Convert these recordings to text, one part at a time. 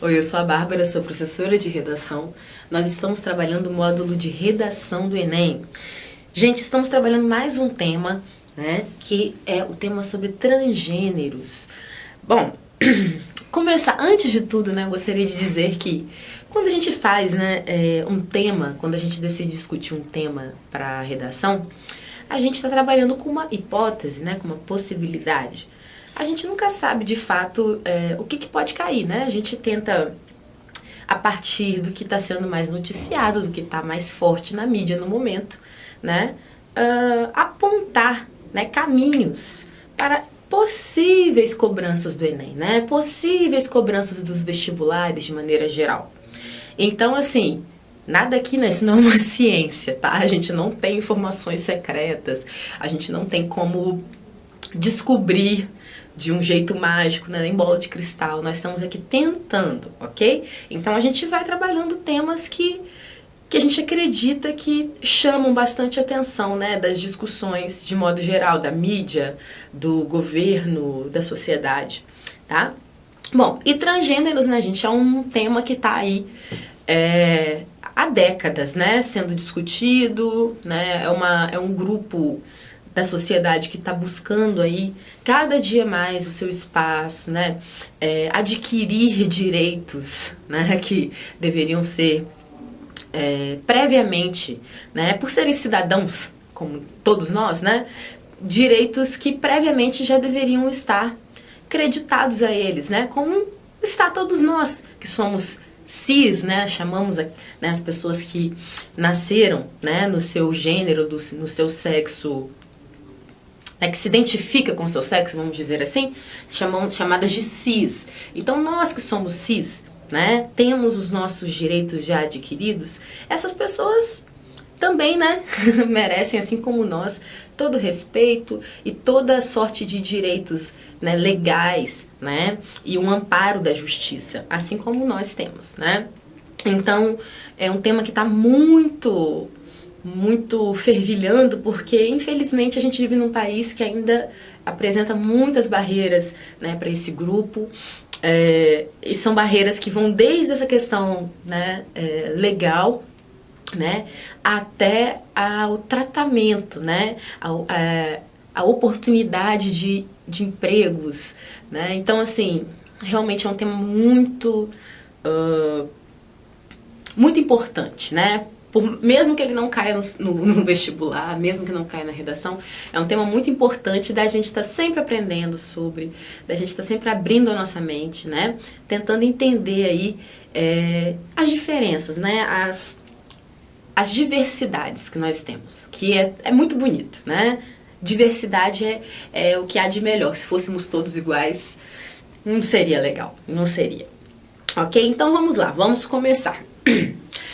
Oi, eu sou a Bárbara, sou professora de redação. Nós estamos trabalhando o módulo de redação do Enem. Gente, estamos trabalhando mais um tema, né, que é o tema sobre transgêneros. Bom, antes de tudo, né, eu gostaria de dizer que quando a gente faz, né, um tema, quando a gente decide discutir um tema para redação, a gente está trabalhando com uma hipótese, né, com uma possibilidade. A gente nunca sabe de fato o que pode cair, né? A gente tenta, a partir do que está sendo mais noticiado, do que está mais forte na mídia no momento, né? Apontar, né, caminhos para possíveis cobranças do Enem, né? Possíveis cobranças dos vestibulares de maneira geral. Então, assim, nada aqui, né? Isso não é uma ciência, tá? A gente não tem informações secretas, a gente não tem como descobrir de um jeito mágico, né, em bola de cristal. Nós estamos aqui tentando, ok? Então a gente vai trabalhando temas que a gente acredita que chamam bastante atenção, né, das discussões de modo geral, da mídia, do governo, da sociedade, tá? Bom, e transgêneros, né, gente, é um tema que tá aí há décadas, né, sendo discutido, né, é um grupo da sociedade que está buscando aí cada dia mais o seu espaço, né, adquirir direitos, né, que deveriam ser previamente, né, por serem cidadãos, como todos nós, né, direitos que previamente já deveriam estar creditados a eles, né, como está todos nós que somos cis, né, chamamos, né, as pessoas que nasceram, né, no seu gênero, no seu sexo, que se identifica com o seu sexo, vamos dizer assim, chamadas de cis. Então, nós que somos cis, né, temos os nossos direitos já adquiridos, essas pessoas também, né, merecem, assim como nós, todo respeito e toda sorte de direitos, né, legais, né, e um amparo da justiça, assim como nós temos, né. Então, é um tema que está muito fervilhando, porque infelizmente a gente vive num país que ainda apresenta muitas barreiras, né, para esse grupo, e são barreiras que vão desde essa questão, né, legal, né, até ao tratamento, né, a oportunidade de empregos, né. Então, assim, realmente é um tema muito importante, né. Mesmo que ele não caia no vestibular, mesmo que não caia na redação, é um tema muito importante da gente estar sempre aprendendo sobre, da gente estar sempre abrindo a nossa mente, né? Tentando entender aí as diferenças, né? As diversidades que nós temos, que é muito bonito, né? Diversidade é o que há de melhor. Se fôssemos todos iguais, não seria legal, não seria. Ok? Então vamos lá, vamos começar.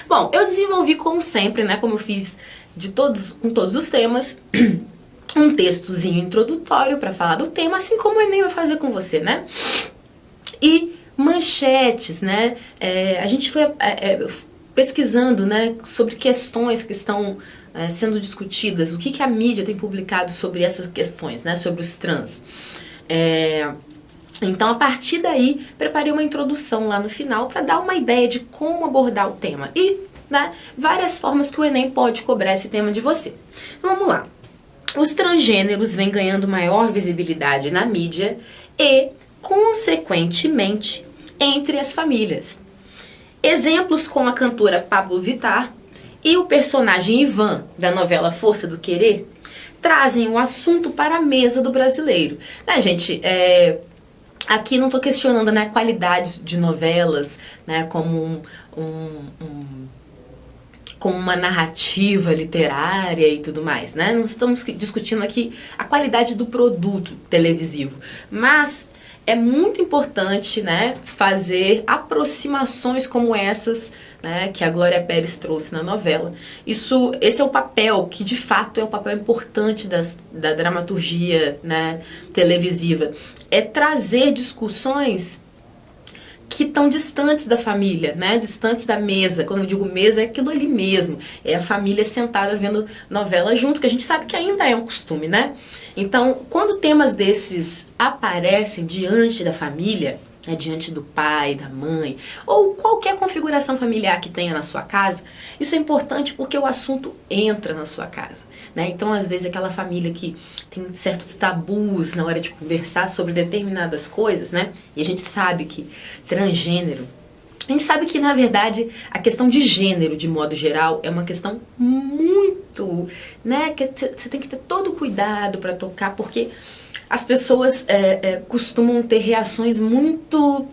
Bom, eu desenvolvi como sempre, né, como eu fiz com todos os temas, um textozinho introdutório para falar do tema, assim como o Enem vai fazer com você, né? E manchetes, né? A gente foi pesquisando, né, sobre questões que estão sendo discutidas, o que a mídia tem publicado sobre essas questões, né, sobre os trans. Então, a partir daí, preparei uma introdução lá no final para dar uma ideia de como abordar o tema e, né, várias formas que o Enem pode cobrar esse tema de você. Então, vamos lá. Os transgêneros vêm ganhando maior visibilidade na mídia e, consequentemente, entre as famílias. Exemplos como a cantora Pablo Vittar e o personagem Ivan, da novela Força do Querer, trazem o assunto para a mesa do brasileiro. Né, gente? Aqui não estou questionando, né, a qualidade de novelas, né, como como uma narrativa literária e tudo mais, né? Não estamos discutindo aqui a qualidade do produto televisivo, mas é muito importante, né, fazer aproximações como essas, né, que a Glória Pérez trouxe na novela. Esse é o papel que, de fato, é o papel importante da dramaturgia, né, televisiva. É trazer discussões que estão distantes da família, né? Distantes da mesa. Quando eu digo mesa, é aquilo ali mesmo. É a família sentada vendo novela junto, que a gente sabe que ainda é um costume, né? Então, quando temas desses aparecem diante da família, né, diante do pai, da mãe, ou qualquer configuração familiar que tenha na sua casa, isso é importante porque o assunto entra na sua casa, né? Então, às vezes, aquela família que tem certos tabus na hora de conversar sobre determinadas coisas, né? E a gente sabe que transgênero, a gente sabe que, na verdade, a questão de gênero, de modo geral, é uma questão muito, né? Que você tem que ter todo o cuidado para tocar, porque as pessoas costumam ter reações muito...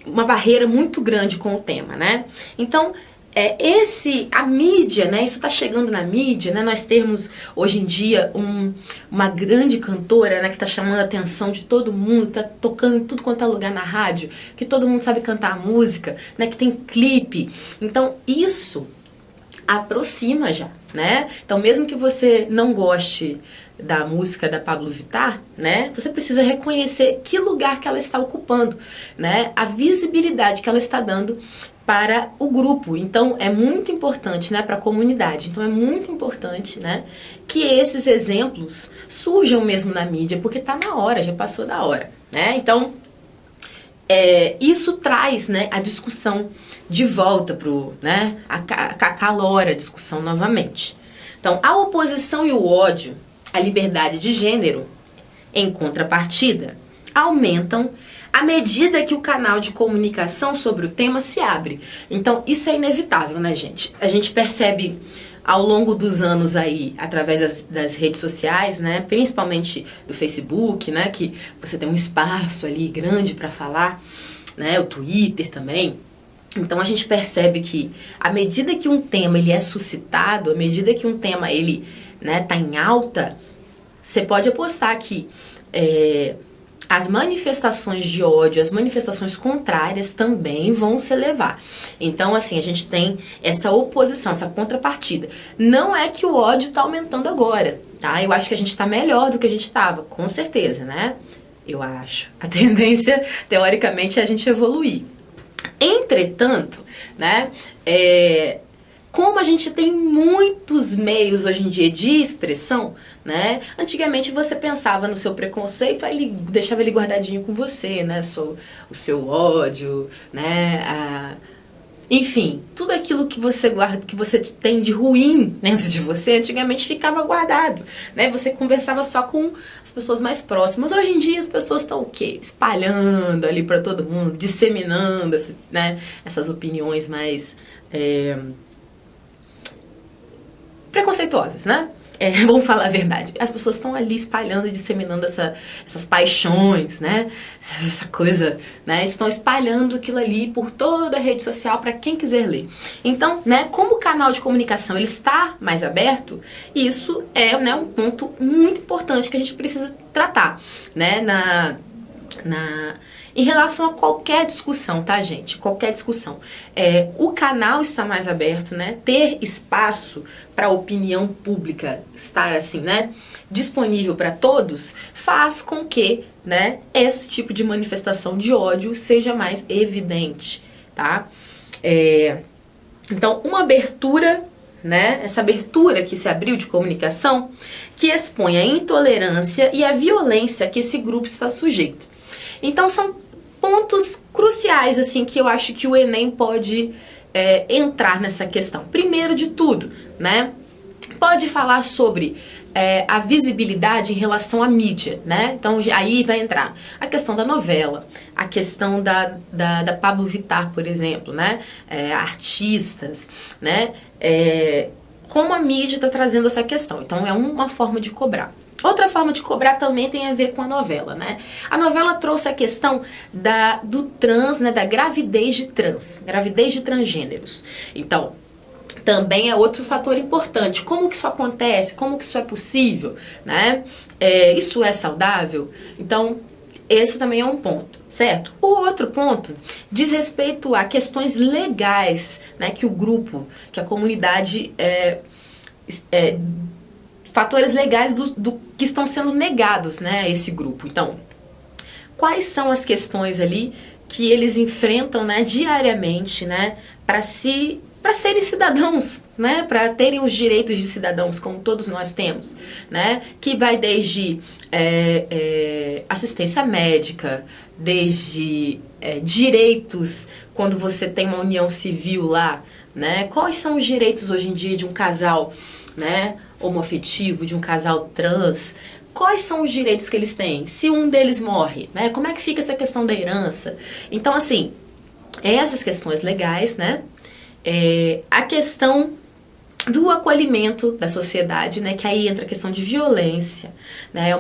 uma barreira muito grande com o tema, né? Então, a mídia, né? Isso está chegando na mídia, né? Nós temos, hoje em dia, uma grande cantora, né? Que está chamando a atenção de todo mundo, que está tocando em tudo quanto é lugar na rádio, que todo mundo sabe cantar a música, né? Que tem clipe. Então, isso aproxima já, né? Então, mesmo que você não goste da música da Pablo Vittar, né? Você precisa reconhecer que lugar que ela está ocupando, né? A visibilidade que ela está dando para o grupo. Então, é muito importante, né? Para a comunidade. Então, é muito importante, né? Que esses exemplos surjam mesmo na mídia, porque tá na hora, já passou da hora, né? Então, isso traz, né, a discussão de volta pro, né, acalora a discussão novamente. Então, a oposição e o ódio à liberdade de gênero, em contrapartida, aumentam à medida que o canal de comunicação sobre o tema se abre. Então, isso é inevitável, né, gente? A gente percebe ao longo dos anos aí, através das redes sociais, né, principalmente do Facebook, né, que você tem um espaço ali grande para falar, né, o Twitter também. Então a gente percebe que à medida que um tema ele é suscitado, à medida que um tema ele, né, tá em alta, você pode apostar que as manifestações de ódio, as manifestações contrárias também vão se elevar. Então, assim, a gente tem essa oposição, essa contrapartida. Não é que o ódio está aumentando agora, tá? Eu acho que a gente está melhor do que a gente estava, com certeza, né? Eu acho. A tendência, teoricamente, é a gente evoluir. Entretanto, né, como a gente tem muitos meios hoje em dia de expressão, né? Antigamente você pensava no seu preconceito, aí ele deixava ele guardadinho com você, né? O seu ódio, né? Enfim, tudo aquilo que você guarda, que você tem de ruim dentro de você, antigamente ficava guardado, né? Você conversava só com as pessoas mais próximas. Hoje em dia as pessoas estão o quê? Espalhando ali para todo mundo, disseminando, né, essas opiniões mais preconceituosas, né? Vamos falar a verdade. As pessoas estão ali espalhando e disseminando essas paixões, né? Essa coisa, né? Estão espalhando aquilo ali por toda a rede social para quem quiser ler. Então, né? Como o canal de comunicação ele está mais aberto, isso é, né, um ponto muito importante que a gente precisa tratar, né? Em relação a qualquer discussão, tá, gente? Qualquer discussão. O canal está mais aberto, né? Ter espaço para a opinião pública estar assim, né? Disponível para todos, faz com que, né, esse tipo de manifestação de ódio seja mais evidente, tá? Então, uma abertura, né? Essa abertura que se abriu de comunicação, que expõe a intolerância e a violência que esse grupo está sujeito. Então, são pontos cruciais, assim, que eu acho que o Enem pode entrar nessa questão. Primeiro de tudo, né? Pode falar sobre a visibilidade em relação à mídia, né? Então, aí vai entrar a questão da novela, a questão da Pablo Vittar, por exemplo, né? Artistas, né? Como a mídia está trazendo essa questão. Então, é uma forma de cobrar. Outra forma de cobrar também tem a ver com a novela, né? A novela trouxe a questão do trans, né? Da gravidez de transgêneros. Então, também é outro fator importante. Como que isso acontece? Como que isso é possível? Né? Isso é saudável? Então, esse também é um ponto, certo? O outro ponto diz respeito a questões legais, né? Que o grupo, que a comunidade... fatores legais do que estão sendo negados, né, a esse grupo. Então, quais são as questões ali que eles enfrentam, né, diariamente, né, para se para serem cidadãos, né? Para terem os direitos de cidadãos, como todos nós temos, né? Que vai desde assistência médica, desde direitos quando você tem uma união civil lá, né? Quais são os direitos hoje em dia de um casal, né, homoafetivo, de um casal trans? Quais são os direitos que eles têm? Se um deles morre, né? Como é que fica essa questão da herança? Então, assim, essas questões legais, né? A questão do acolhimento da sociedade, né? Que aí entra a questão de violência, né? É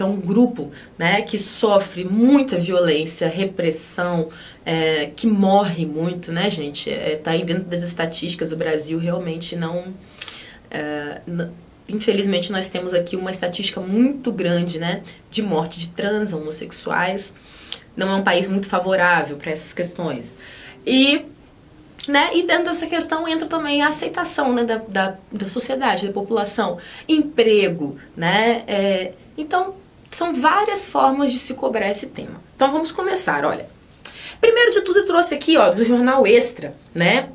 um grupo, né? Que sofre muita violência, repressão, que morre muito, né, gente? Tá aí dentro das estatísticas, o Brasil realmente infelizmente nós temos aqui uma estatística muito grande, né? De morte de trans, homossexuais. Não é um país muito favorável para essas questões. E dentro dessa questão entra também a aceitação, né, da sociedade, da população, emprego, né? Então, são várias formas de se cobrar esse tema. Então, vamos começar, olha. Primeiro de tudo, eu trouxe aqui, ó, do Jornal Extra, né?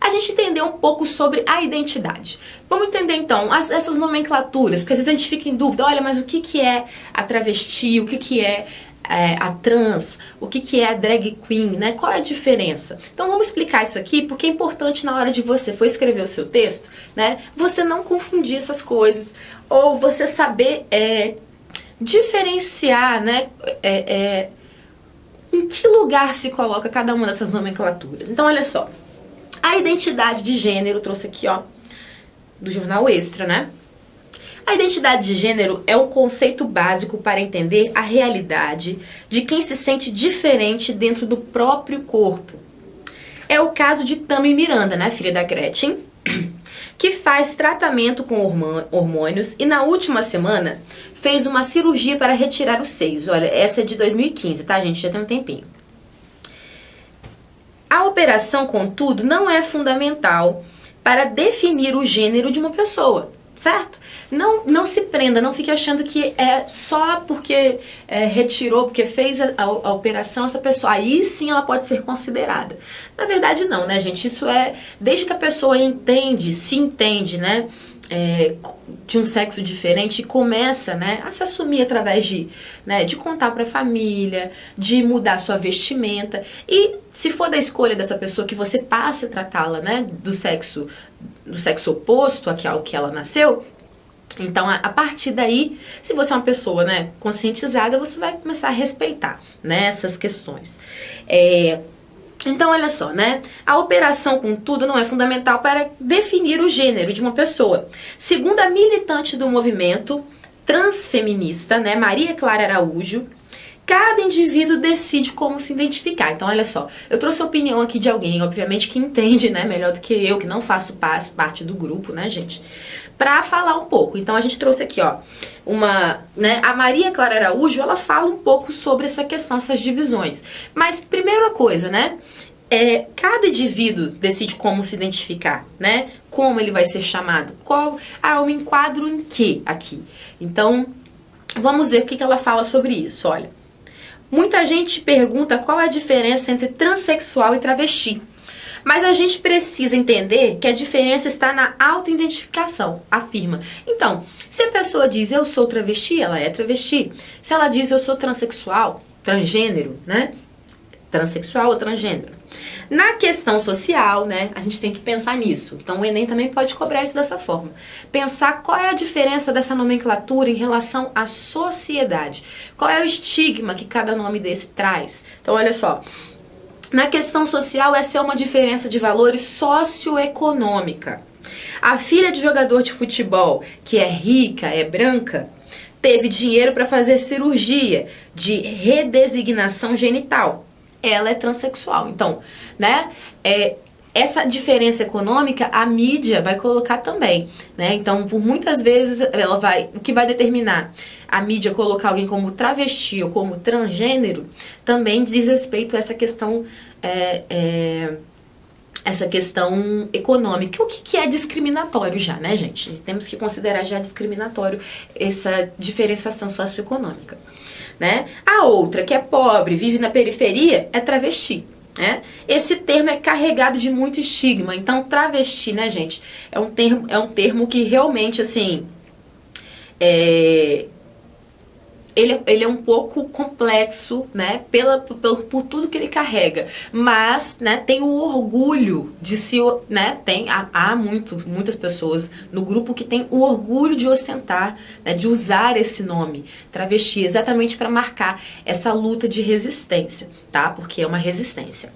A gente entender um pouco sobre a identidade. Vamos entender, então, essas nomenclaturas, porque às vezes a gente fica em dúvida, olha, mas o que é a travesti, o que é a trans, o que é a drag queen, né? Qual é a diferença? Então vamos explicar isso aqui, porque é importante na hora de você for escrever o seu texto, né? Você não confundir essas coisas, ou você saber diferenciar, né? Em que lugar se coloca cada uma dessas nomenclaturas. Então olha só, a identidade de gênero, trouxe aqui, ó, do Jornal Extra, né? A identidade de gênero é um conceito básico para entender a realidade de quem se sente diferente dentro do próprio corpo. É o caso de Tami Miranda, né, filha da Gretchen, que faz tratamento com hormônios e na última semana fez uma cirurgia para retirar os seios. Olha, essa é de 2015, tá, gente? Já tem um tempinho. A operação, contudo, não é fundamental para definir o gênero de uma pessoa, certo? Não se prenda, não fique achando que é só porque retirou, porque fez a operação, essa pessoa, aí sim ela pode ser considerada. Na verdade não, né, gente? Isso desde que a pessoa se entende, né, de um sexo diferente e começa, né, a se assumir através de contar para a família, de mudar sua vestimenta. E se for da escolha dessa pessoa que você passe a tratá-la, né, do sexo oposto ao que ela nasceu, então a partir daí, se você é uma pessoa, né, conscientizada, você vai começar a respeitar, né, essas questões. Então, olha só, né? A operação, contudo, não é fundamental para definir o gênero de uma pessoa. Segundo a militante do movimento transfeminista, né, Maria Clara Araújo, cada indivíduo decide como se identificar. Então, olha só, eu trouxe a opinião aqui de alguém, obviamente, que entende, né, melhor do que eu, que não faço parte do grupo, né, gente, para falar um pouco. Então, a gente trouxe aqui, ó, a Maria Clara Araújo, ela fala um pouco sobre essa questão, essas divisões. Mas, primeira coisa, né, cada indivíduo decide como se identificar, né, como ele vai ser chamado, eu me enquadro em quê aqui? Então, vamos ver o que ela fala sobre isso, olha. Muita gente pergunta qual é a diferença entre transexual e travesti. Mas a gente precisa entender que a diferença está na autoidentificação, afirma. Então, se a pessoa diz eu sou travesti, ela é travesti. Se ela diz eu sou transexual, transgênero, né? Transsexual ou transgênero. Na questão social, né, a gente tem que pensar nisso. Então o Enem também pode cobrar isso dessa forma. Pensar qual é a diferença dessa nomenclatura em relação à sociedade. Qual é o estigma que cada nome desse traz. Então olha só, na questão social essa é uma diferença de valores socioeconômica. A filha de jogador de futebol, que é rica, é branca, teve dinheiro para fazer cirurgia de redesignação genital. Ela é transexual. Então, né, essa diferença econômica a mídia vai colocar também, né? Então, por muitas vezes, o que vai determinar a mídia colocar alguém como travesti ou como transgênero também diz respeito a essa questão econômica. O que é discriminatório já, né, gente? Temos que considerar já discriminatório essa diferenciação socioeconômica, né? A outra, que é pobre, vive na periferia, é travesti, né? Esse termo é carregado de muito estigma. Então, travesti, né, gente, é um termo que realmente, assim, ele é um pouco complexo, né, por tudo que ele carrega, mas, né, tem o orgulho de se, né, há muitas pessoas no grupo que tem o orgulho de ostentar, né, de usar esse nome, travesti, exatamente para marcar essa luta de resistência, tá, porque é uma resistência.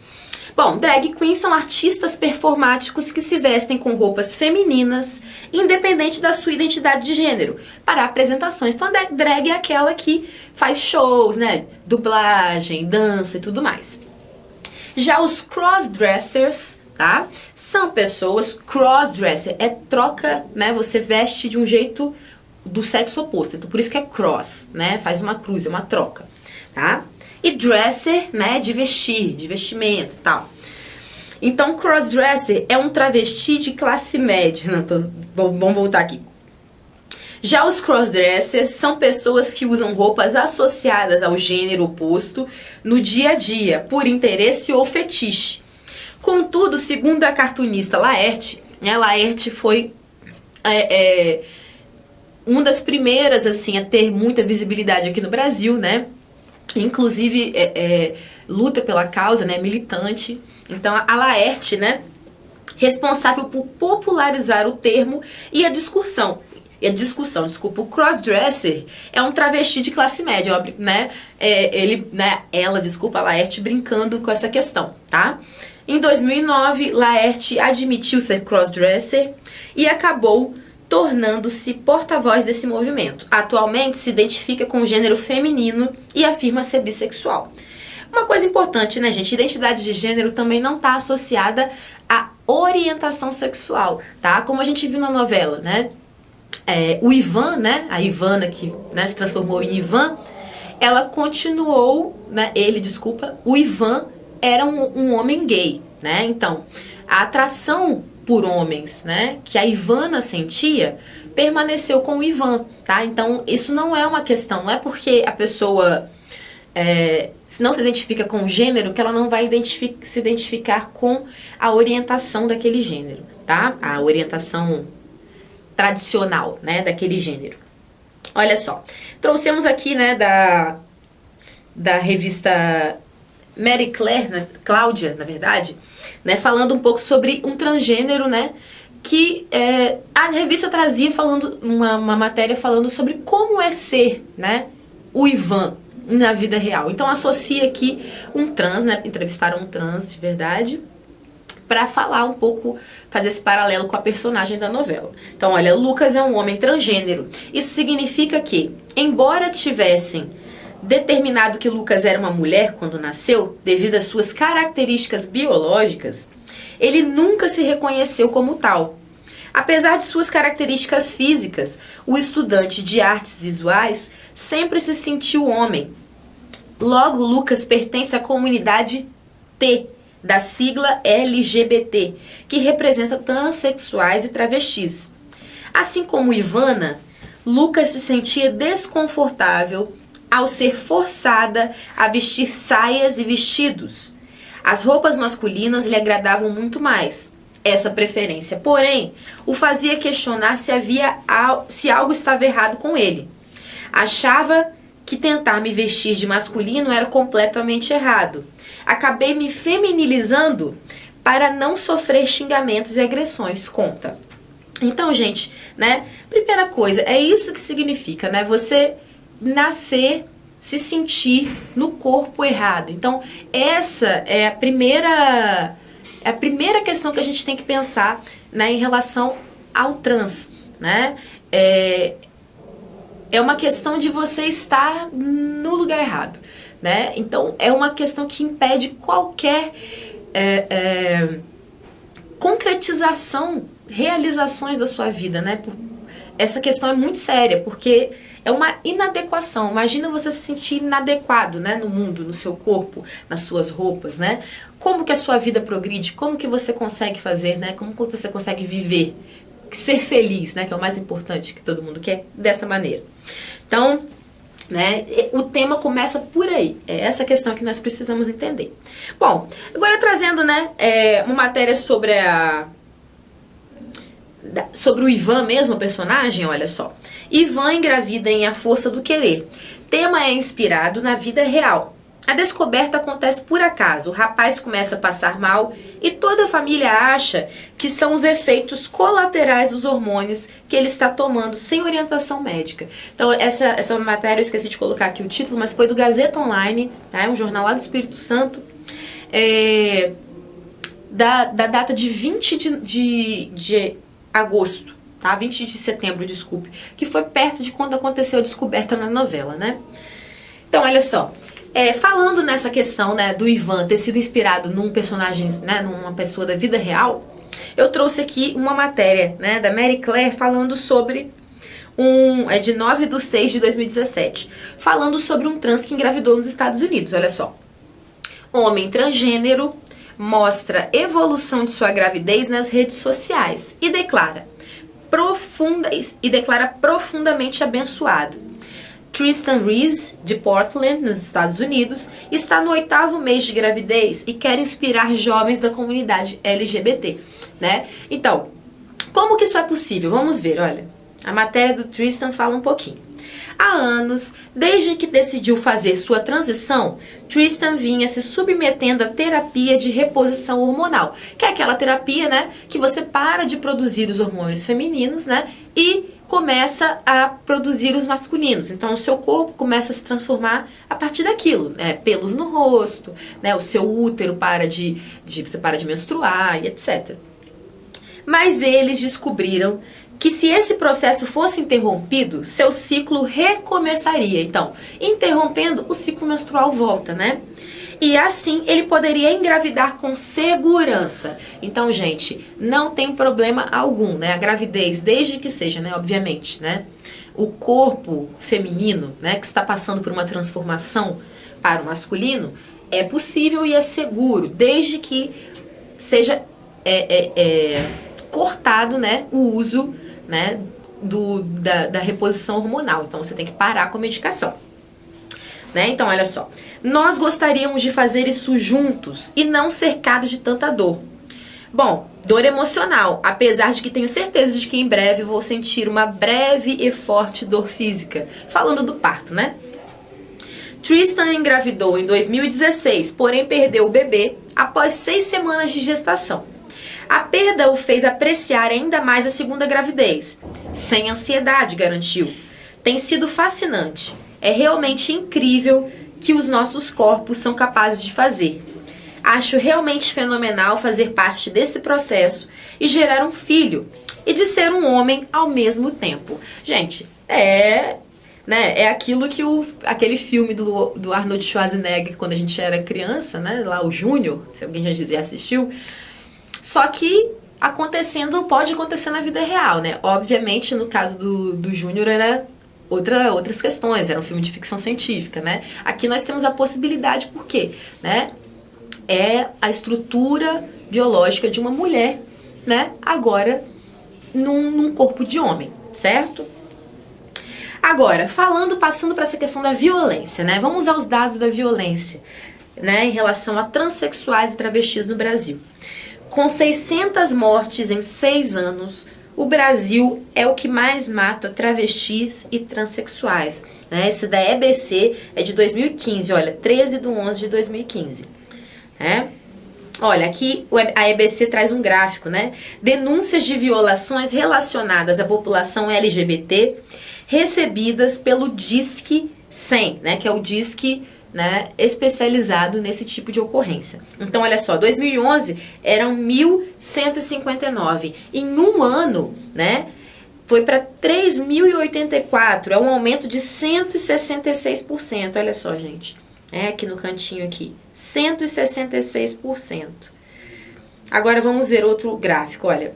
Bom, drag queens são artistas performáticos que se vestem com roupas femininas, independente da sua identidade de gênero, para apresentações. Então, a drag é aquela que faz shows, né, dublagem, dança e tudo mais. Já os crossdressers, tá, são pessoas, crossdresser é troca, né, você veste de um jeito do sexo oposto, então por isso que é cross, né, faz uma cruz, é uma troca, tá? E dresser, né, de vestir, de vestimento e tal. Então, crossdresser é um travesti de classe média. Vamos voltar aqui. Já os crossdressers são pessoas que usam roupas associadas ao gênero oposto no dia a dia, por interesse ou fetiche. Contudo, segundo a cartunista Laerte, né, Laerte foi uma das primeiras assim, a ter muita visibilidade aqui no Brasil, né? Inclusive luta pela causa, né, militante. Então a Laerte, né, responsável por popularizar o termo e a discussão, desculpa, o crossdresser é um travesti de classe média, né, a Laerte brincando com essa questão, tá? Em 2009, Laerte admitiu ser crossdresser e acabou tornando-se porta-voz desse movimento. Atualmente se identifica com o gênero feminino e afirma ser bissexual. Uma coisa importante, né, gente? Identidade de gênero também não está associada à orientação sexual, tá? Como a gente viu na novela, né? O Ivan, né? A Ivana que, né, se transformou em Ivan, ela continuou, né? O Ivan era um homem gay, né? Então, a atração por homens, né, que a Ivana sentia, permaneceu com o Ivan, tá? Então, isso não é uma questão, não é porque a pessoa não se identifica com o gênero que ela não vai se identificar com a orientação daquele gênero, tá? A orientação tradicional, né, daquele gênero. Olha só, trouxemos aqui, né, da revista Mary Claire, né, Cláudia, na verdade, né, falando um pouco sobre um transgênero, né, que a revista trazia uma matéria falando sobre como é ser, né, o Ivan na vida real. Então associa aqui um trans, né, entrevistaram um trans de verdade, para falar um pouco, fazer esse paralelo com a personagem da novela. Então, olha, Lucas é um homem transgênero. Isso significa que, embora tivessem determinado que Lucas era uma mulher quando nasceu, devido às suas características biológicas, ele nunca se reconheceu como tal. Apesar de suas características físicas, o estudante de artes visuais sempre se sentiu homem. Logo, Lucas pertence à comunidade T, da sigla LGBT, que representa transexuais e travestis. Assim como Ivana, Lucas se sentia desconfortável ao ser forçada a vestir saias e vestidos. As roupas masculinas lhe agradavam muito mais. Essa preferência, porém, o fazia questionar se algo estava errado com ele. Achava que tentar me vestir de masculino era completamente errado. Acabei me feminilizando para não sofrer xingamentos e agressões, conta. Então, gente, né, primeira coisa, é isso que significa, né, você nascer, se sentir no corpo errado. Então, essa é a primeira questão que a gente tem que pensar, né, em relação ao trans, né? É uma questão de você estar no lugar errado, né? Então, é uma questão que impede qualquer concretização, realizações da sua vida, né? Essa questão é muito séria, porque é uma inadequação. Imagina você se sentir inadequado, né, no mundo, no seu corpo, nas suas roupas, né? Como que a sua vida progride? Como que você consegue fazer, né? Como que você consegue viver? Ser feliz, né? Que é o mais importante que todo mundo quer, dessa maneira. Então, né? O tema começa por aí. É essa questão que nós precisamos entender. Bom, agora trazendo, né, uma matéria sobre sobre o Ivan mesmo, o personagem, olha só. Ivan engravida em A Força do Querer. Tema é inspirado na vida real. A descoberta acontece por acaso. O rapaz começa a passar mal e toda a família acha que são os efeitos colaterais dos hormônios que ele está tomando sem orientação médica. Então, essa matéria eu esqueci de colocar aqui o título, mas foi do Gazeta Online, tá? Um jornal lá do Espírito Santo, da data de 20 de agosto, tá? 20 de setembro, desculpe, que foi perto de quando aconteceu a descoberta na novela, né? Então, olha só. Falando nessa questão, né, do Ivan ter sido inspirado num personagem, né, numa pessoa da vida real, eu trouxe aqui uma matéria, né, da Mary Claire falando sobre de 9/6/2017, falando sobre um trans que engravidou nos Estados Unidos, olha só. Homem transgênero mostra evolução de sua gravidez nas redes sociais e declara profundamente abençoado. Tristan Reese, de Portland, nos Estados Unidos, está no 8º mês de gravidez e quer inspirar jovens da comunidade LGBT, né? Então, como que isso é possível? Vamos ver, olha. A matéria do Tristan fala um pouquinho. Há anos, desde que decidiu fazer sua transição, Tristan vinha se submetendo à terapia de reposição hormonal, que é aquela terapia, né, que você para de produzir os hormônios femininos, né, e começa a produzir os masculinos. Então, o seu corpo começa a se transformar a partir daquilo, né, pelos no rosto, né, o seu útero você para de menstruar e etc. Mas eles descobriram que se esse processo fosse interrompido, seu ciclo recomeçaria. Então, interrompendo, o ciclo menstrual volta, né? E assim ele poderia engravidar com segurança. Então, gente, não tem problema algum, né? A gravidez, desde que seja, né, obviamente, né, o corpo feminino, né, que está passando por uma transformação para o masculino, é possível e é seguro, desde que seja cortado, né, o uso, né, da reposição hormonal. Então você tem que parar com a medicação, né? Então olha só, nós gostaríamos de fazer isso juntos e não cercados de tanta dor. Bom, dor emocional, apesar de que tenho certeza de que em breve vou sentir uma breve e forte dor física. Falando do parto, né? Tristan engravidou em 2016, porém perdeu o bebê após 6 semanas de gestação. A perda o fez apreciar ainda mais a segunda gravidez. Sem ansiedade, garantiu. Tem sido fascinante. É realmente incrível que os nossos corpos são capazes de fazer. Acho realmente fenomenal fazer parte desse processo e gerar um filho. E de ser um homem ao mesmo tempo. Gente, né, é aquilo que aquele filme do Arnold Schwarzenegger, quando a gente era criança, né, lá o Júnior, se alguém já assistiu. Só que pode acontecer na vida real, né? Obviamente, no caso do Júnior era outras questões, era um filme de ficção científica, né? Aqui nós temos a possibilidade, por quê? Né? É a estrutura biológica de uma mulher, né? Agora, num corpo de homem, certo? Agora, passando para essa questão da violência, né? Vamos aos dados da violência, né? Em relação a transexuais e travestis no Brasil. Com 600 mortes em 6 anos, o Brasil é o que mais mata travestis e transexuais. Né? Esse da EBC é de 2015, olha, 13/11/2015. Né? Olha, aqui a EBC traz um gráfico, né? Denúncias de violações relacionadas à população LGBT recebidas pelo Disque 100, né? Que é o Disque, né, especializado nesse tipo de ocorrência. Então, olha só, 2011 eram 1.159. Em um ano, né, foi para 3.084. É um aumento de 166%. Olha só, gente. Aqui no cantinho aqui. 166%. Agora vamos ver outro gráfico, olha.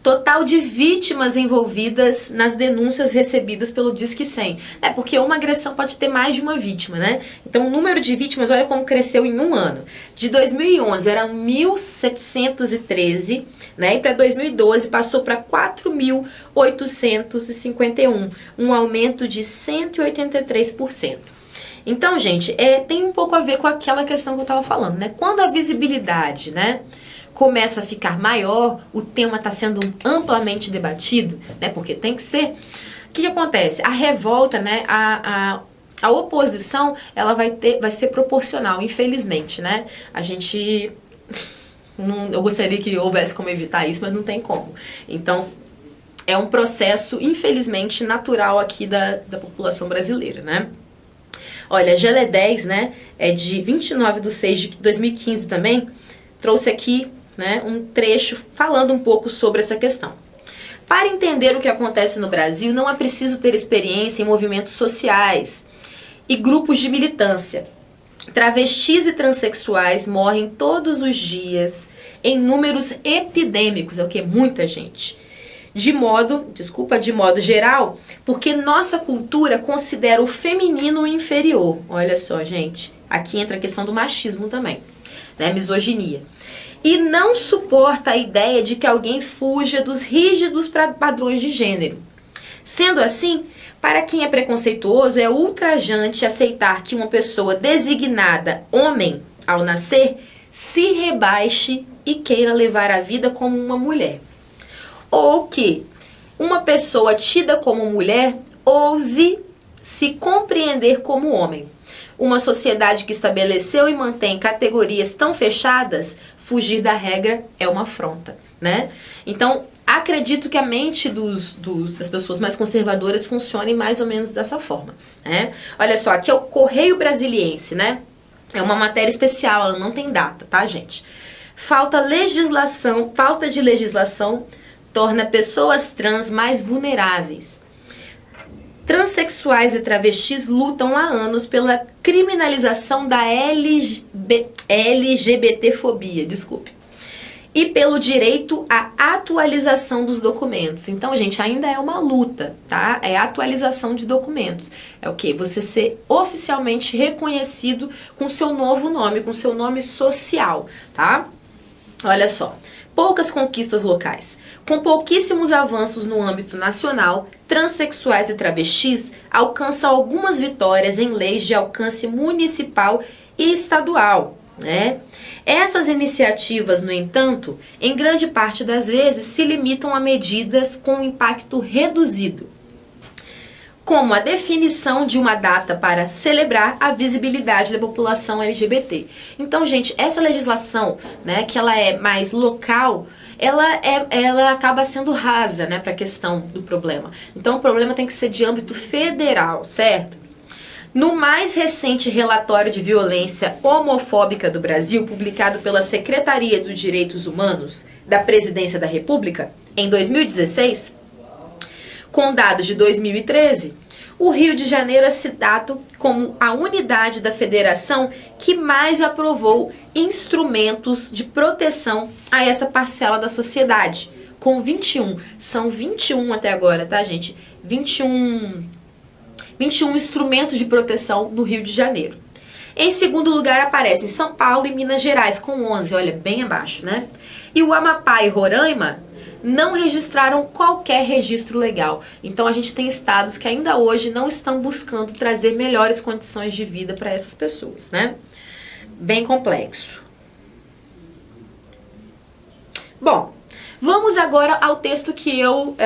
Total de vítimas envolvidas nas denúncias recebidas pelo Disque 100. Porque uma agressão pode ter mais de uma vítima, né? Então o número de vítimas, olha como cresceu em um ano. De 2011 eram 1.713, né? E para 2012 passou para 4.851, um aumento de 183%. Então, gente, tem um pouco a ver com aquela questão que eu estava falando, né? Quando a visibilidade, né, começa a ficar maior, o tema está sendo amplamente debatido, né? Porque tem que ser. O que acontece? A revolta, né? A oposição, ela vai ser proporcional, infelizmente, né? A gente eu gostaria que houvesse como evitar isso, mas não tem como. Então, é um processo, infelizmente, natural aqui da população brasileira, né? Olha, a GLE 10, né, é de 29/6/2015 também, trouxe aqui, né, um trecho falando um pouco sobre essa questão. Para entender o que acontece no Brasil, não é preciso ter experiência em movimentos sociais e grupos de militância. Travestis e transexuais morrem todos os dias em números epidêmicos, é o que? Muita gente. De modo geral, porque nossa cultura considera o feminino inferior. Olha só, gente, aqui entra a questão do machismo também, né? Misoginia. E não suporta a ideia de que alguém fuja dos rígidos padrões de gênero. Sendo assim, para quem é preconceituoso, é ultrajante aceitar que uma pessoa designada homem ao nascer se rebaixe e queira levar a vida como uma mulher. Ou que uma pessoa tida como mulher ouse se compreender como homem. Uma sociedade que estabeleceu e mantém categorias tão fechadas, fugir da regra é uma afronta, né? Então, acredito que a mente das pessoas mais conservadoras funcione mais ou menos dessa forma, né? Olha só, aqui é o Correio Brasiliense, né? É uma matéria especial, ela não tem data, tá, gente? Falta de legislação torna pessoas trans mais vulneráveis. Transsexuais e travestis lutam há anos pela criminalização da LGBTfobia, e pelo direito à atualização dos documentos. Então, gente, ainda é uma luta, tá? É a atualização de documentos. É o quê? Você ser oficialmente reconhecido com seu novo nome, com seu nome social, tá? Olha só. Poucas conquistas locais. Com pouquíssimos avanços no âmbito nacional, transexuais e travestis alcançam algumas vitórias em leis de alcance municipal e estadual, né? Essas iniciativas, no entanto, em grande parte das vezes se limitam a medidas com impacto reduzido, como a definição de uma data para celebrar a visibilidade da população LGBT. Então, gente, essa legislação, né, que ela é mais local, ela acaba sendo rasa, né, para a questão do problema. Então, o problema tem que ser de âmbito federal, certo? No mais recente relatório de violência homofóbica do Brasil, publicado pela Secretaria dos Direitos Humanos da Presidência da República, em 2016, com dados de 2013, o Rio de Janeiro é citado como a unidade da federação que mais aprovou instrumentos de proteção a essa parcela da sociedade, com 21. São 21 até agora, tá, gente? 21 instrumentos de proteção no Rio de Janeiro. Em segundo lugar aparecem São Paulo e Minas Gerais, com 11, olha, bem abaixo, né? E o Amapá e Roraima não registraram qualquer registro legal. Então a gente tem estados que ainda hoje não estão buscando trazer melhores condições de vida para essas pessoas, né? Bem complexo. Bom, vamos agora ao texto que eu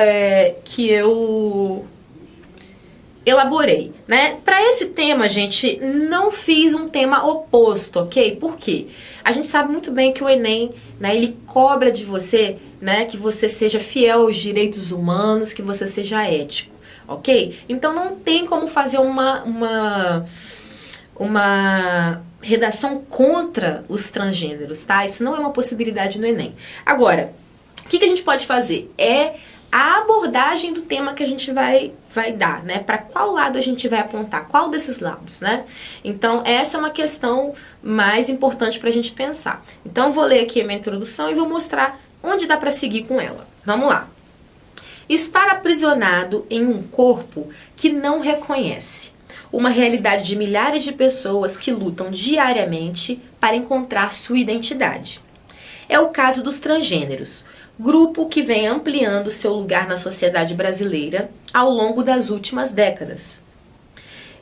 elaborei, né? Para esse tema, gente, não fiz um tema oposto, ok? Por quê? A gente sabe muito bem que o Enem, né, ele cobra de você, né, que você seja fiel aos direitos humanos, que você seja ético, ok? Então não tem como fazer uma redação contra os transgêneros, tá? Isso não é uma possibilidade no Enem. Agora, o que a gente pode fazer? É a abordagem do tema que a gente vai dar, né? Para qual lado a gente vai apontar? Qual desses lados, né? Então, essa é uma questão mais importante para a gente pensar. Então, eu vou ler aqui a minha introdução e vou mostrar onde dá para seguir com ela? Vamos lá. Estar aprisionado em um corpo que não reconhece. Uma realidade de milhares de pessoas que lutam diariamente para encontrar sua identidade. É o caso dos transgêneros, grupo que vem ampliando seu lugar na sociedade brasileira ao longo das últimas décadas,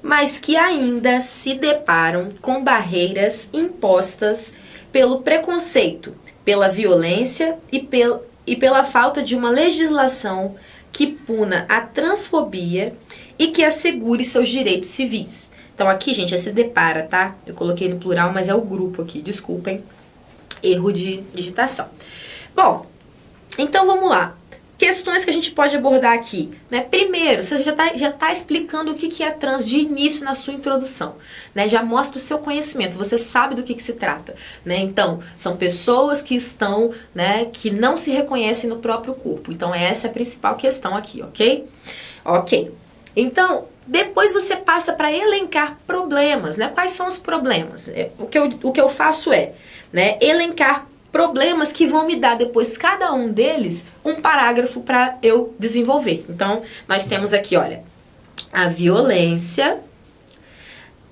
mas que ainda se deparam com barreiras impostas pelo preconceito, pela violência e pela falta de uma legislação que puna a transfobia e que assegure seus direitos civis. Então aqui, gente, é se depara, tá? Eu coloquei no plural, mas é o grupo aqui, desculpem. Erro de digitação. Bom, então vamos lá. Questões que a gente pode abordar aqui, né? Primeiro, você já tá explicando o que é trans de início na sua introdução, né? Já mostra o seu conhecimento, você sabe do que se trata, né? Então, são pessoas que estão, né, que não se reconhecem no próprio corpo. Então, essa é a principal questão aqui, ok? Ok. Então, depois você passa para elencar problemas, né? Quais são os problemas? O que eu faço é, né, elencar problemas que vão me dar depois, cada um deles, um parágrafo para eu desenvolver. Então, nós temos aqui, olha, a violência,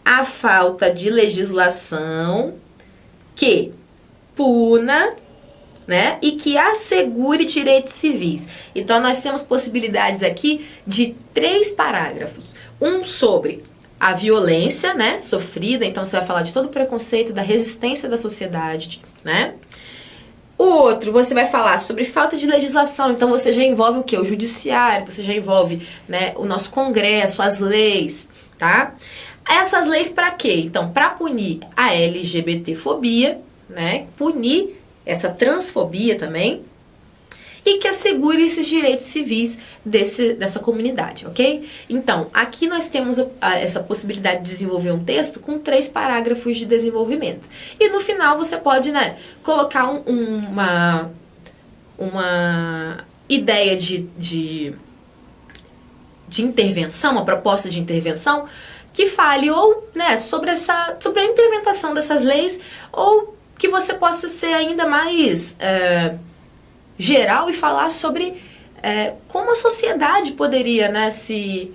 a falta de legislação que puna, né, e que assegure direitos civis. Então, nós temos possibilidades aqui de 3 parágrafos. Um sobre a violência, né, sofrida, então você vai falar de todo o preconceito, da resistência da sociedade, né? O outro, você vai falar sobre falta de legislação, então você já envolve o quê? O judiciário, você já envolve, né, o nosso Congresso, as leis, tá? Essas leis para quê? Então, para punir a LGBTfobia, né, punir essa transfobia também, e que assegure esses direitos civis dessa comunidade, ok? Então, aqui nós temos essa possibilidade de desenvolver um texto com 3 parágrafos de desenvolvimento. E no final você pode, né, colocar uma ideia de intervenção, uma proposta de intervenção, que fale ou, né, sobre a implementação dessas leis, ou que você possa ser ainda mais geral e falar sobre como a sociedade poderia, né, se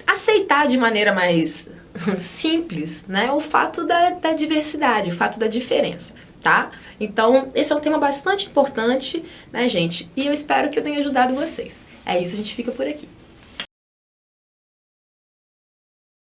aceitar de maneira mais simples, né, o fato da diversidade, o fato da diferença, tá? Então, esse é um tema bastante importante, né, gente? E eu espero que eu tenha ajudado vocês. É isso, a gente fica por aqui.